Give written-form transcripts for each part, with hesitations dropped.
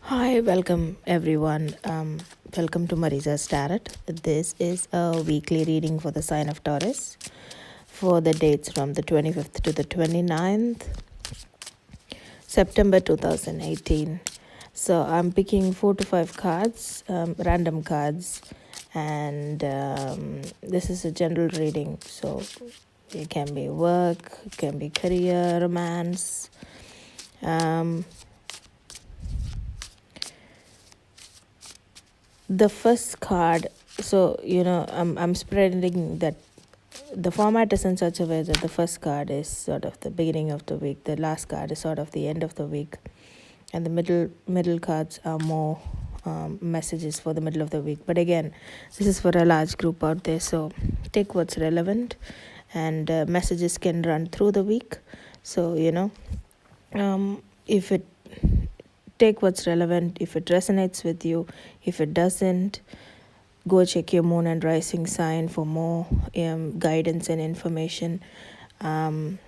Hi, welcome everyone. Welcome to Marisa's Tarot. This is a weekly reading for the sign of Taurus for the dates from the 25th to the 29th, September 2018. So I'm picking 4 to 5 cards, random cards, and this is a general reading. So it can be work, it can be career, romance. The first card, so I'm spreading that the format is in such a way that the first card is sort of the beginning of the week, the last card is sort of the end of the week, and the middle cards are more messages for the middle of the week. But again, this is for a large group out there, so take what's relevant, and messages can run through the week. So if it take what's relevant. If it resonates with you, if it doesn't, go check your moon and rising sign for more guidance and information. And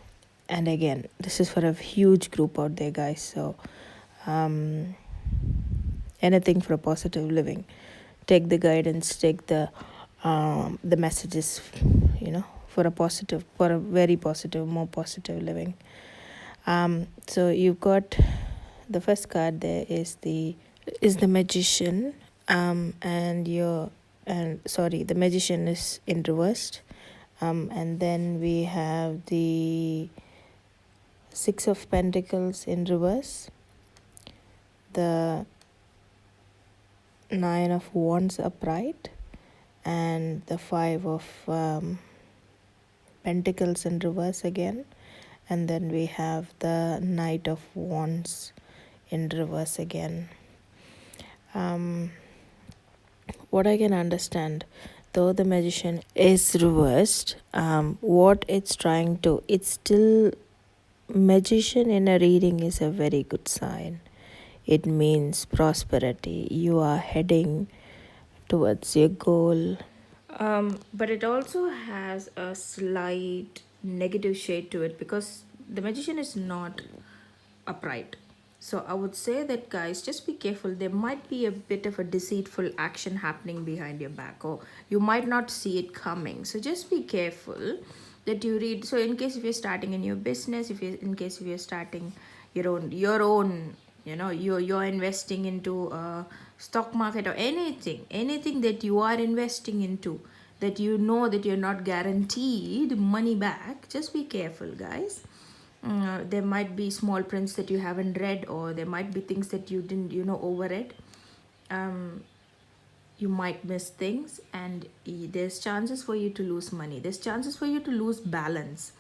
again, this is for a huge group out there, guys. So anything for a positive living. Take the guidance, take the messages, for a very positive, more positive living. So you've got the first card there is the magician, and the magician is in reversed, and then we have the 6 of Pentacles in reverse, the 9 of Wands upright, and the 5 of Pentacles in reverse again, and then we have the Knight of Wands in reverse again. What I can understand, though the magician is reversed, what it's still, magician in a reading is a very good sign. It means prosperity. You are heading towards your goal. But it also has a slight negative shade to it because the magician is not upright. So I would say that, guys, just be careful. There might be a bit of a deceitful action happening behind your back, or you might not see it coming. So just be careful that you read. So in case if you're starting a new business, if you're starting your own, you're investing into a stock market or anything that you are investing into, that that you're not guaranteed money back. Just be careful, guys. There might be small prints that you haven't read, or there might be things that you didn't overread. You might miss things, and there's chances for you to lose money. There's chances for you to lose balance,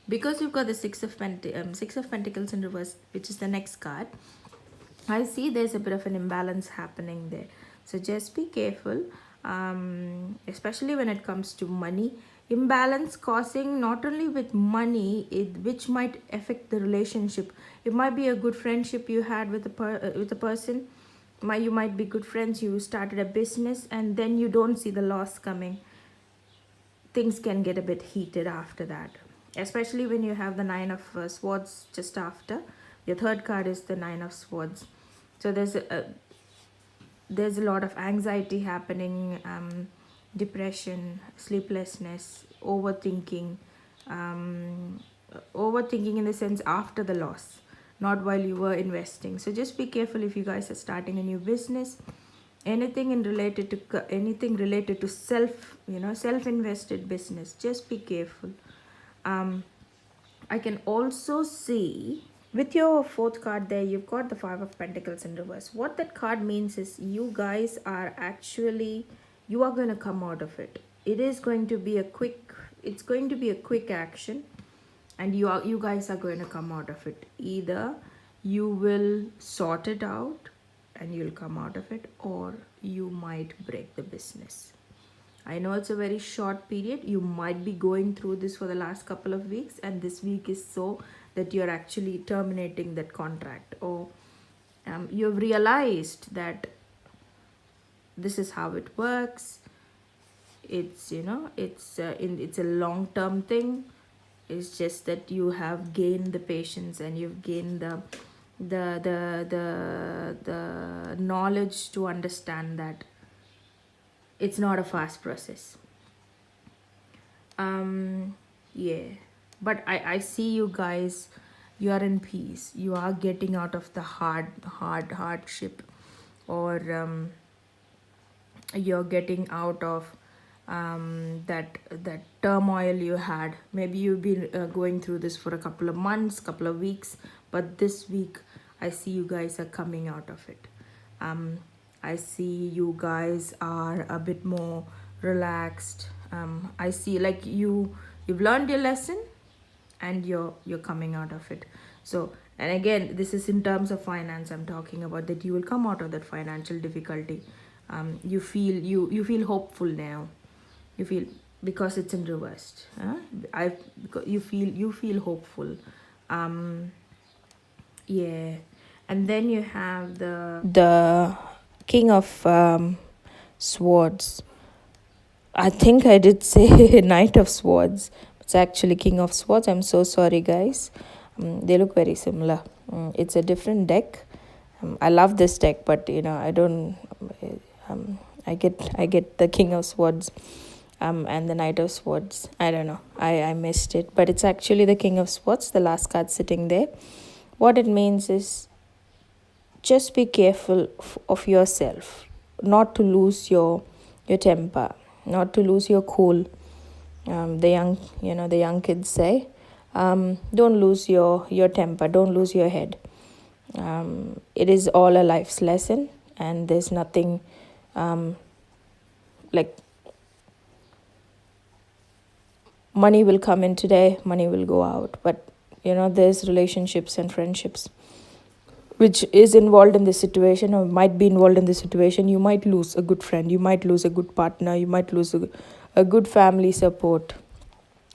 because you've got the Six of Pentacles in reverse, which is the next card. I see there's a bit of an imbalance happening there. So just be careful, especially when it comes to money. Imbalance causing not only with money, which might affect the relationship. It might be a good friendship you had with a person. You might be good friends, you started a business, and then you don't see the loss coming. Things can get a bit heated after that, especially when you have the Nine of Swords just after. Your third card is the Nine of Swords. So there's a lot of anxiety happening, depression, sleeplessness, overthinking. Overthinking in the sense after the loss, not while you were investing. So just be careful if you guys are starting a new business, anything related to self invested business. Just be careful. I can also see with your fourth card there, you've got the 5 of Pentacles in reverse. What that card means is you guys are actually, you are going to come out of it. It's going to be a quick action, and you guys are going to come out of it. Either you will sort it out and you'll come out of it, or you might break the business. I know it's a very short period. You might be going through this for the last couple of weeks, and this week is so that you're actually terminating that contract, or you've realized that this is how it works. It's it's a long-term thing. It's just that you have gained the patience, and you've gained the knowledge to understand that it's not a fast process. Yeah, but I see you guys, you are in peace, you are getting out of the hardship, or you're getting out of that turmoil you had. Maybe you've been going through this for a couple of months, couple of weeks, but this week I see you guys are coming out of it. I see you guys are a bit more relaxed. I see like you've learned your lesson, and you're coming out of it. So, and again, this is in terms of finance I'm talking about, that you will come out of that financial difficulty. You feel hopeful now. You feel, because it's in reversed, I because you feel hopeful. um yeah. And then you have the king of swords. I think I did say Knight of Swords. It's actually King of Swords. I'm so sorry, guys. They look very similar. It's a different deck. I love this deck, but I don't. I get the King of Swords, and the Knight of Swords. I don't know. I missed it, but it's actually the King of Swords. The last card sitting there. What it means is, just be careful of yourself, not to lose your temper, not to lose your cool. The young kids say, don't lose your temper, don't lose your head. It is all a life's lesson, and there's nothing like, money will come in today, money will go out, but there's relationships and friendships which is involved in this situation, or might be involved in this situation. You might lose a good friend, you might lose a good partner, you might lose a good family support.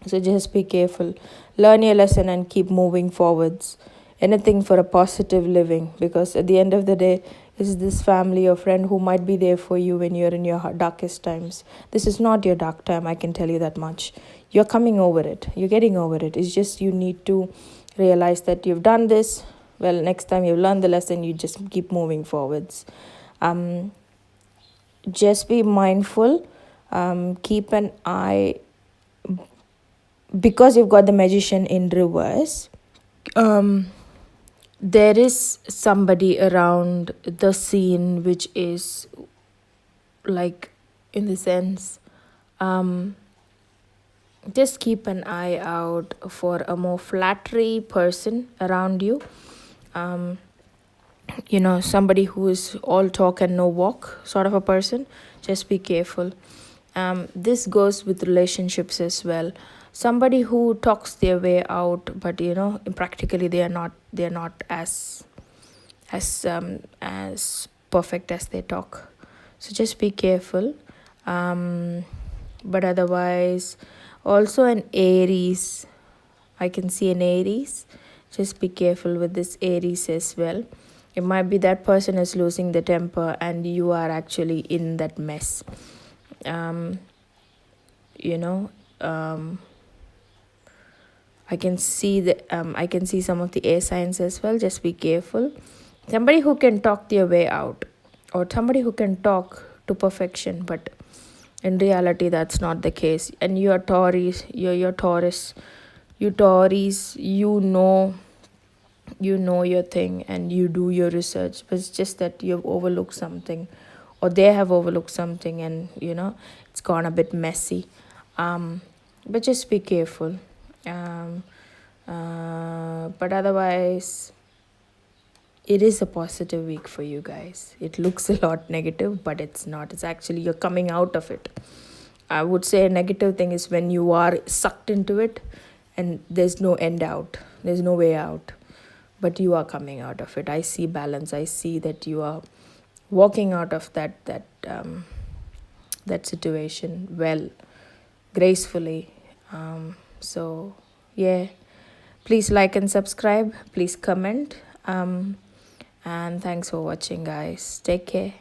So just be careful, learn your lesson, and keep moving forwards. Anything for a positive living, because at the end of the day, is this family or friend who might be there for you when you're in your darkest times. This is not your dark time, I can tell you that much. You're coming over it, you're getting over it. It's just you need to realize that you've done this. Well, next time you've learned the lesson, you just keep moving forwards. Just be mindful. Keep an eye, because you've got the Magician in reverse. There is somebody around the scene which is like, in the sense, just keep an eye out for a more flattery person around you. Somebody who is all talk and no walk sort of a person. Just be careful. This goes with relationships as well. Somebody who talks their way out, but practically they are not as perfect as they talk. So just be careful. But otherwise, also an Aries. I can see an Aries. Just be careful with this Aries as well. It might be that person is losing the temper, and you are actually in that mess. I can see some of the air signs as well. Just be careful. Somebody who can talk their way out, or somebody who can talk to perfection, but in reality that's not the case. And you're Taurus, you Taurus, you know your thing, and you do your research, but it's just that you've overlooked something, or they have overlooked something, and it's gone a bit messy. But just be careful. But otherwise, it is a positive week for you guys. It looks a lot negative, but it's not. It's actually, you're coming out of it. I would say a negative thing is when you are sucked into it and there's no end out, there's no way out, but you are coming out of it. I see balance. I see that you are walking out of that situation well, gracefully. So yeah, please like and subscribe, please comment, and thanks for watching, guys. Take care.